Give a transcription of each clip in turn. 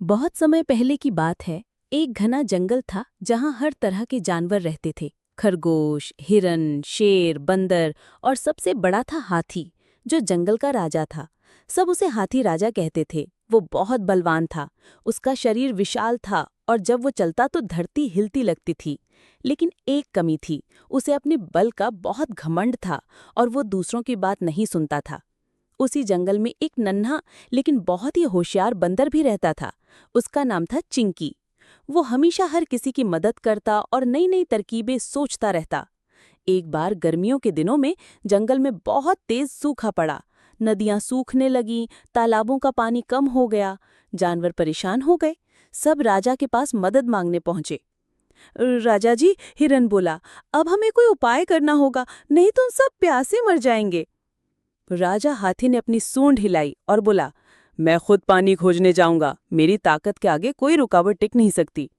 बहुत समय पहले की बात है। एक घना जंगल था जहां हर तरह के जानवर रहते थे। खरगोश, हिरन, शेर, बंदर और सबसे बड़ा था हाथी, जो जंगल का राजा था। सब उसे हाथी राजा कहते थे। वो बहुत बलवान था। उसका शरीर विशाल था और जब वो चलता तो धरती हिलती लगती थी। लेकिन एक कमी थी, उसे अपने बल का बहुत घमंड था और वो दूसरों की बात नहीं सुनता था। उसी जंगल में एक नन्हा लेकिन बहुत ही होशियार बंदर भी रहता था। उसका नाम था चिंकी। वो हमेशा हर किसी की मदद करता और नई नई तरकीबें सोचता रहता। एक बार गर्मियों के दिनों में जंगल में बहुत तेज सूखा पड़ा। नदियां सूखने लगीं, तालाबों का पानी कम हो गया। जानवर परेशान हो गए। सब राजा के पास मदद मांगने पहुंचे। राजा जी, हिरन बोला, अब हमें कोई उपाय करना होगा, नहीं तो सब प्यासे मर जाएंगे। राजा हाथी ने अपनी सूंड हिलाई और बोला, मैं खुद पानी खोजने जाऊंगा। मेरी ताकत के आगे कोई रुकावट टिक नहीं सकती।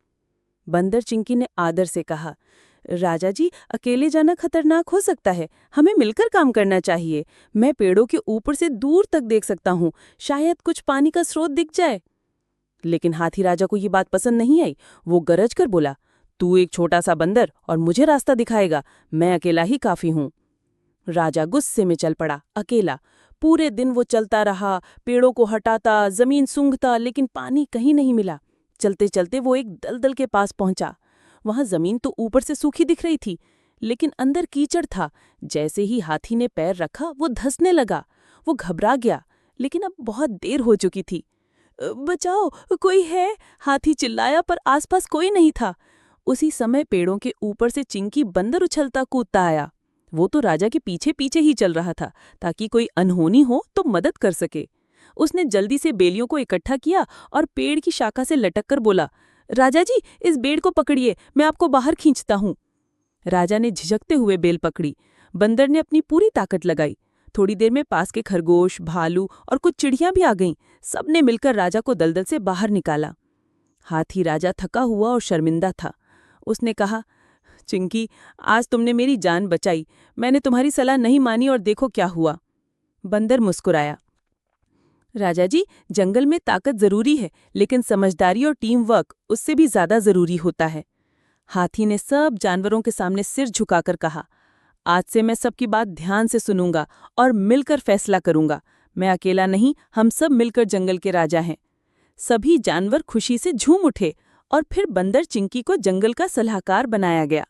बंदर चिंकी ने आदर से कहा, राजा जी, अकेले जाना खतरनाक हो सकता है। हमें मिलकर काम करना चाहिए। मैं पेड़ों के ऊपर से दूर तक देख सकता हूँ। शायद कुछ पानी का स्रोत दिख जाए। लेकिन हाथी राजा को ये बात पसंद नहीं आई। वो गरज कर बोला, तू एक छोटा सा बंदर और मुझे रास्ता दिखाएगा। मैं अकेला ही काफी हूँ। राजा गुस्से में चल पड़ा, अकेला। पूरे दिन वो चलता रहा, पेड़ों को हटाता, जमीन सूंघता, लेकिन पानी कहीं नहीं मिला। चलते चलते वो एक दलदल के पास पहुंचा। वहां जमीन तो ऊपर से सूखी दिख रही थी, लेकिन अंदर कीचड़ था। जैसे ही हाथी ने पैर रखा, वो धंसने लगा। वो घबरा गया, लेकिन अब बहुत देर हो चुकी थी। बचाओ, कोई है?" हाथी चिल्लाया, पर आसपास कोई नहीं था। उसी समय पेड़ों के ऊपर से चिंकी बंदर उछलता कूदता आया। वो तो राजा के पीछे पीछे ही चल रहा था, ताकि कोई अनहोनी हो तो मदद कर सके। उसने जल्दी से बेलियों को इकट्ठा किया और पेड़ की शाखा से लटक कर बोला, राजा जी, इस बेल को पकड़िए, मैं आपको बाहर खींचता हूँ। राजा ने झिझकते हुए बेल पकड़ी। बंदर ने अपनी पूरी ताकत लगाई। थोड़ी देर में पास के खरगोश, भालू और कुछ चिड़ियां भी आ गईं। सबने मिलकर राजा को दलदल से बाहर निकाला। हाथी राजा थका हुआ और शर्मिंदा था। उसने कहा, चिंकी, आज तुमने मेरी जान बचाई। मैंने तुम्हारी सलाह नहीं मानी और देखो क्या हुआ। बंदर मुस्कुराया, राजा जी, जंगल में ताकत जरूरी है, लेकिन समझदारी और टीम वर्क उससे भी ज्यादा जरूरी होता है। हाथी ने सब जानवरों के सामने सिर झुकाकर कहा, आज से मैं सबकी बात ध्यान से सुनूंगा और मिलकर फैसला करूंगा। मैं अकेला नहीं, हम सब मिलकर जंगल के राजा हैं। सभी जानवर खुशी से झूम उठे और फिर बंदर चिंकी को जंगल का सलाहकार बनाया गया।